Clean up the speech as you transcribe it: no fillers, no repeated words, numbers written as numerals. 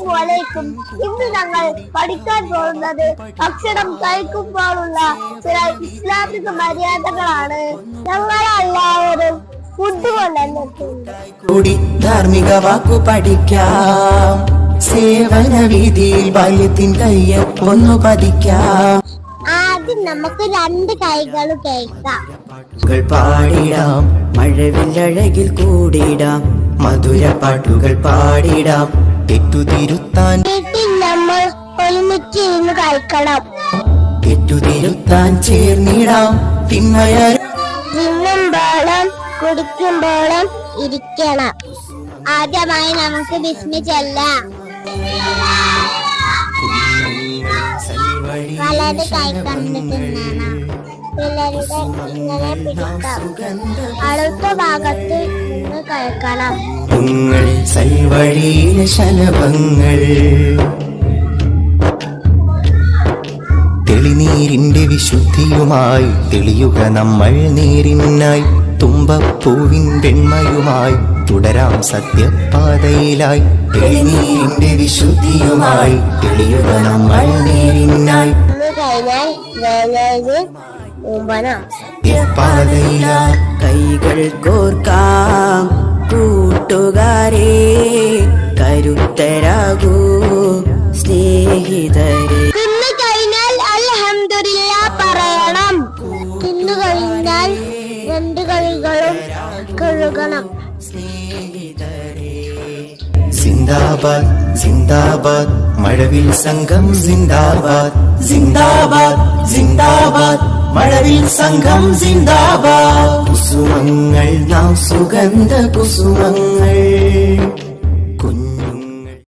അസ്സലാമുഅലൈക്കും. ഇന്ന് ഞങ്ങൾ പഠിക്കാൻ പോകുന്നത് ഭക്ഷണം കഴിക്കുമ്പോഴുള്ള ചില ഇസ്ലാമിക മര്യാദകളാണ്. ഞങ്ങളെല്ലാവരും ഫുഡ് കൊണ്ടുവന്നിട്ടുണ്ട്. ധാർമ്മിക വാക്കു പഠിക്കാം, സേവന വീതിയിൽ ബാല്യത്തിൻ കയ്യൊന്നു പതിക്കാം. ആദ്യം നമുക്ക് രണ്ട് കൈകളും കേൾക്കാം. പാടിടാം, മഴവില്ലഴകിൽ കൂടിടാം, മധുരപ്പാട്ടുകൾ പാടിടാം, തെറ്റുതിരുത്താൻ നമ്മൾ ഒരുമിച്ച് ഇരുന്ന് കഴിക്കണം. തെറ്റുതിരുത്താൻ ചേർന്നിടാം, തിന്നുമ്പോഴും കുടിക്കുമ്പോഴും ഇരിക്കണം. ആദ്യമായി നമുക്ക് ബിസ്മി ചൊല്ലാം. വലത് കൈ കൊണ്ട് തിന്നണം. പിള്ളേരുടെ ഇങ്ങനെ പിടിക്കാം. അടുത്ത ഭാഗത്ത് നിന്ന് കഴിക്കണം. ശലഭങ്ങൾ തെളിനീരിന്റെ വിശുദ്ധിയുമായി തെളിയുക നമ്മൾ നേരിനായി. തുമ്പപ്പൂവിൻ വെണ്മയുമായി തുടരാം സത്യപാതയിലായി. തെളിനീരിന്റെ വിശുദ്ധിയുമായി തെളിയുക നമ്മൾ നേരിനായി. സത്യപാതയിലായി കൈകൾ കോർക്കാം കൂട്ടുകാരെ, കരുത്തരാകൂ സ്നേഹിതരെ. തിന്നു കഴിഞ്ഞാൽ അൽഹംദുലില്ലാ പറയണം. തിന്നു കഴിഞ്ഞാൽ രണ്ട് കൈകളും കഴുകണം. സിന്ദാബാദ് സിന്ദാബാദ് മഴവിൽ സംഘം സിന്ദാബാദ്. സിന്ദാബാദ് സിന്ദാബാദ് മഴവിൽ സംഘം സിന്ദാബാദ്. കുസുമങ്ങൾ നാം സുഗന്ധ കുസുമങ്ങൾ.